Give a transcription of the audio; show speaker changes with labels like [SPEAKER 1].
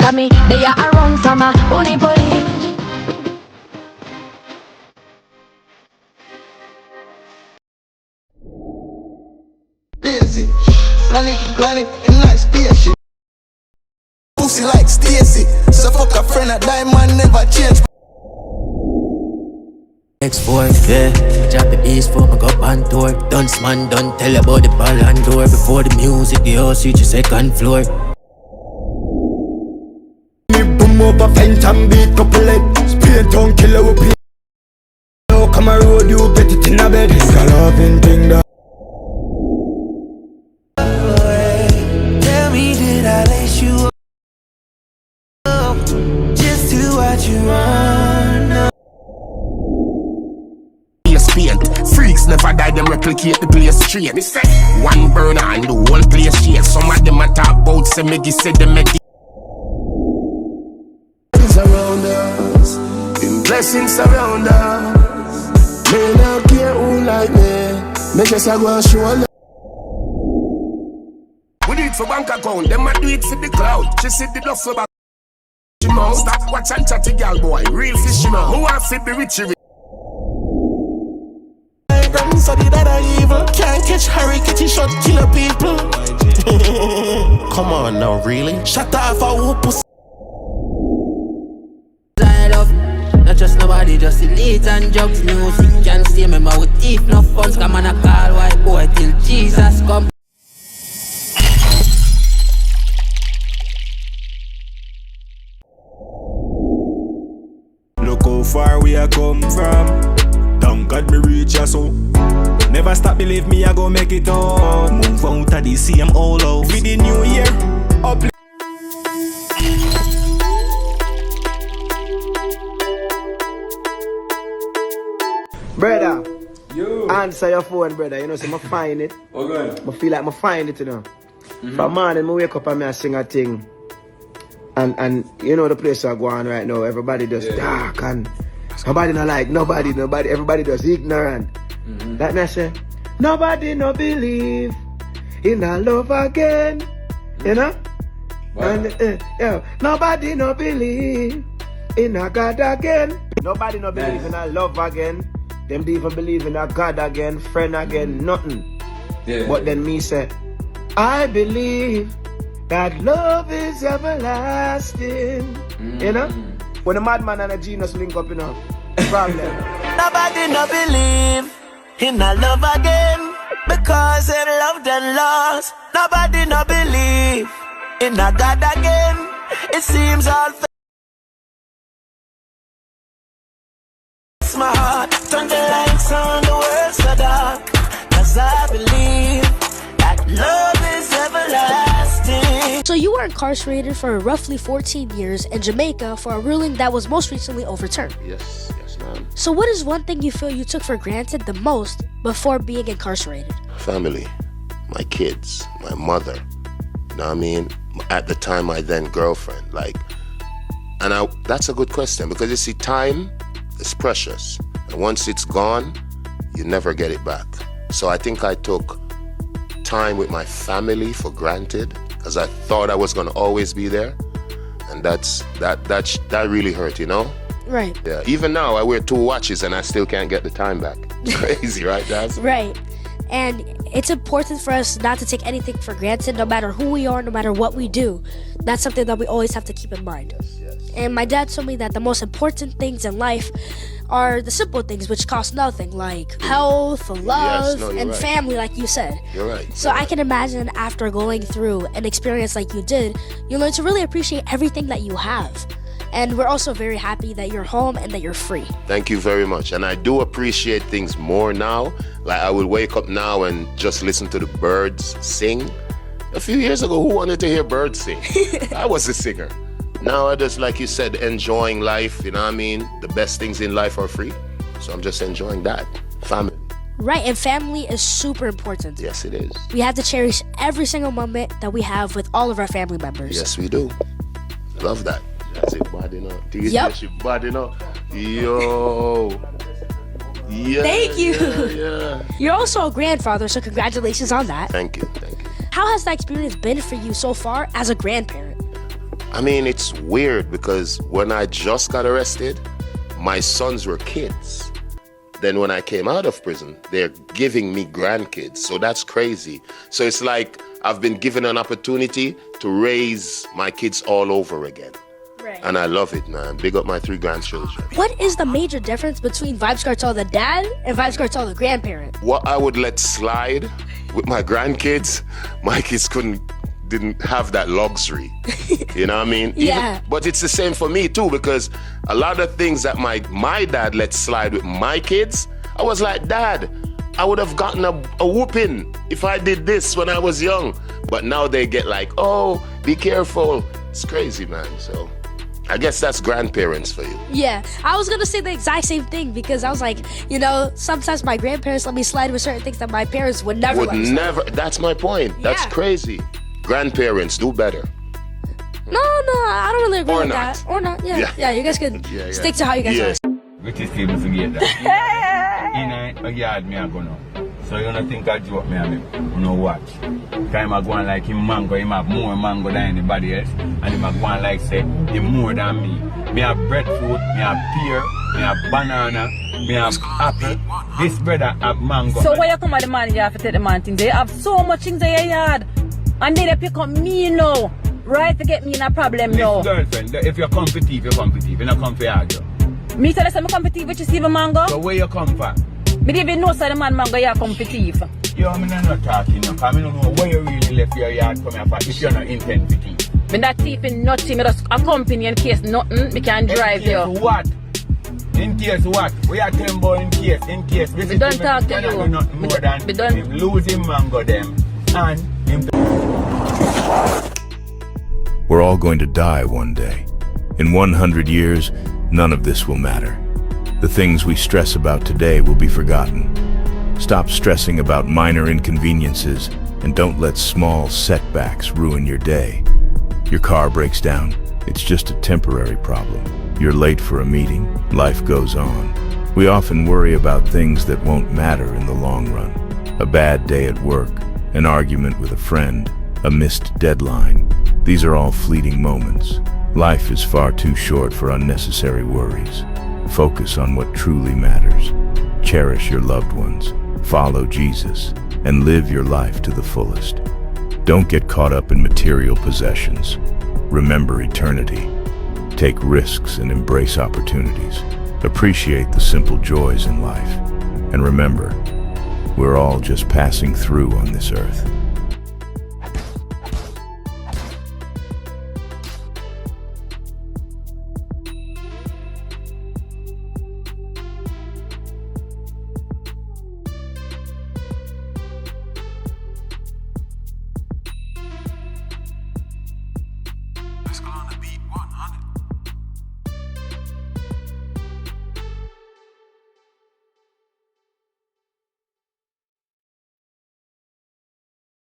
[SPEAKER 1] Cause me, they are around from a Puni.
[SPEAKER 2] Busy, planet, and like spaceship. Pussy like Stacy, so fuck a friend, a diamond never change.
[SPEAKER 3] X4, yeah, drop the beast for me go on tour. Dunce man, don't tell about the ball and door. Before the music, the house reach the second floor.
[SPEAKER 4] Me boom up a fence and beat couple lead. Speed town killer we play. No come a road, you get it in a bed. It's a loving thing that.
[SPEAKER 5] Tell me, did I lace you up just to watch you run?
[SPEAKER 6] Freaks never die, them replicate the place straight. Me say one burner and the whole place shake. Some of them a talk about say me say them make
[SPEAKER 2] Blessings around us, in blessings surround us. Me not care who like me, me just a go and show love.
[SPEAKER 6] we do it for bank account, them a do it for the cloud. She said the duffel back. She mouth stop watch and chatty girl boy, real fishy man. Who want to be rich?
[SPEAKER 2] Study that I evil, can't catch Harry, catch his shot, killer people. Come on now, really? Shut off a whoop.
[SPEAKER 3] I love, not just nobody, just elite and drugs. Music can stay me with teeth, no funds. Come on a call white boy till Jesus come.
[SPEAKER 4] Look how far we are come from. Thank God me reach ya so. Never stop, believe me, I go make it up. Move out of the sea, I'm all out. With the new year, up.
[SPEAKER 7] Brother, you answer your phone, brother. You know, so I find it.
[SPEAKER 4] Okay.
[SPEAKER 7] I feel like I find it, you know. From morning, I wake up and I sing a thing. And you know the place I go on right now, everybody just dark and nobody not like, nobody, everybody just ignorant. That me say, nobody no believe in a love again, you know? Wow. And nobody no believe in a God again. Nobody no believe in a love again. Them don't even believe in a God again, friend again, nothing. But then me say, I believe that love is everlasting. You know? When a madman and a genius link up, you know, problem.
[SPEAKER 5] Nobody no believe in a love again because in love and lost. Nobody no believe in a God again. It seems all my heart turn the lights on, the world so dark. Cause I believe that love is everlasting.
[SPEAKER 8] So you were incarcerated for roughly 14 years in Jamaica for a ruling that was most recently overturned.
[SPEAKER 6] Yes, ma'am.
[SPEAKER 8] So what is one thing you feel you took for granted the most before being incarcerated?
[SPEAKER 6] Family, my kids, my mother. You know what I mean? At the time, my then girlfriend. That's a good question because you see, time is precious. And once it's gone, you never get it back. So I think I took time with my family for granted because I thought I was going to always be there. And that really hurt, you know?
[SPEAKER 8] Right.
[SPEAKER 6] Yeah. Even now, I wear 2 watches and I still can't get the time back. It's crazy, right, Daz?
[SPEAKER 8] Right. And it's important for us not to take anything for granted, no matter who we are, no matter what we do. That's something that we always have to keep in mind.
[SPEAKER 6] Yes.
[SPEAKER 8] And my dad told me that the most important things in life are the simple things which cost nothing, like health, love, and
[SPEAKER 6] right.
[SPEAKER 8] family, like you said.
[SPEAKER 6] You're right.
[SPEAKER 8] So I can imagine after going through an experience like you did, you learn to really appreciate everything that you have. And we're also very happy that you're home and that you're free.
[SPEAKER 6] Thank you very much. And I do appreciate things more now. Like I will wake up now and just listen to the birds sing. A few years ago, who wanted to hear birds sing? I was a singer. Now I just, like you said, enjoying life, you know what I mean? The best things in life are free. So I'm just enjoying that. Family.
[SPEAKER 8] Right, and family is super important.
[SPEAKER 6] Yes, it is.
[SPEAKER 8] We have to cherish every single moment that we have with all of our family members.
[SPEAKER 6] Yes, we do. Love that. That's it, bad enough.
[SPEAKER 8] Yep.
[SPEAKER 6] Bad enough. Yo. Yeah.
[SPEAKER 8] Thank you.
[SPEAKER 6] Yeah.
[SPEAKER 8] You're also a grandfather, so congratulations on that.
[SPEAKER 6] Thank you.
[SPEAKER 8] How has that experience been for you so far as a grandparent?
[SPEAKER 6] I mean, it's weird because when I just got arrested, my sons were kids. Then when I came out of prison, they're giving me grandkids. So that's crazy. So it's like I've been given an opportunity to raise my kids all over again.
[SPEAKER 8] Right.
[SPEAKER 6] And I love it, man. Big up my 3 grandchildren.
[SPEAKER 8] What is the major difference between Vybz Kartel the dad and Vybz Kartel the grandparent?
[SPEAKER 6] What I would let slide with my grandkids, my kids didn't have that luxury. You know what I mean?
[SPEAKER 8] Yeah.
[SPEAKER 6] But it's the same for me too, because a lot of things that my dad let slide with my kids, I was like, Dad, I would have gotten a whooping if I did this when I was young. But now they get like, oh, be careful. It's crazy, man. So I guess that's grandparents for you.
[SPEAKER 8] Yeah, I was gonna say the exact same thing because I was like, you know, sometimes my grandparents let me slide with certain things that my parents would never let me slide.
[SPEAKER 6] That's my point. That's
[SPEAKER 8] Yeah.
[SPEAKER 6] crazy. Grandparents, do better.
[SPEAKER 8] No, I don't really agree
[SPEAKER 6] Or
[SPEAKER 8] with
[SPEAKER 6] not.
[SPEAKER 8] that. Or not, yeah. You guys can
[SPEAKER 6] Yeah.
[SPEAKER 8] stick to how you guys
[SPEAKER 6] Yes.
[SPEAKER 8] are.
[SPEAKER 9] Which is able to get that. In a yard, me I go now. So you don't think I joke me, you know watch. Time I go on like him mango, him have more mango than anybody else. And him I go on like say, him more than me. Me have breadfruit, me have pear, me have banana, me have apple. This brother have mango.
[SPEAKER 10] So when you come at the man, you have to take the man things. They have so much things in your yard. And then they pick up me now. Right to get me in a problem now.
[SPEAKER 9] This girlfriend, if you come for thief, you come for thief. You don't come for argue.
[SPEAKER 10] Me tell us I'm come for thief, which is even mango.
[SPEAKER 9] So where you come from?
[SPEAKER 10] Me didn't even know so the man mango you come for thief.
[SPEAKER 9] Yo, I'm not talking now, because I don't know where you really left your yard from here for if you're not intent for thief.
[SPEAKER 10] Me not thieving nothing, me just accompany in case nothing, me can drive
[SPEAKER 9] in
[SPEAKER 10] you.
[SPEAKER 9] case what? In case what? We are telling about in case.
[SPEAKER 10] Me don't talk to you.
[SPEAKER 9] Do nothing more than him losing mango them and him.
[SPEAKER 11] We're all going to die one day. In 100 years, none of this will matter. The things we stress about today will be forgotten. Stop stressing about minor inconveniences and don't let small setbacks ruin your day. Your car breaks down. It's just a temporary problem. You're late for a meeting. Life goes on. We often worry about things that won't matter in the long run. A bad day at work, an argument with a friend, a missed deadline. These are all fleeting moments. Life is far too short for unnecessary worries. Focus on what truly matters. Cherish your loved ones, follow Jesus, and live your life to the fullest. Don't get caught up in material possessions. Remember eternity. Take risks and embrace opportunities. Appreciate the simple joys in life. And remember, we're all just passing through on this earth.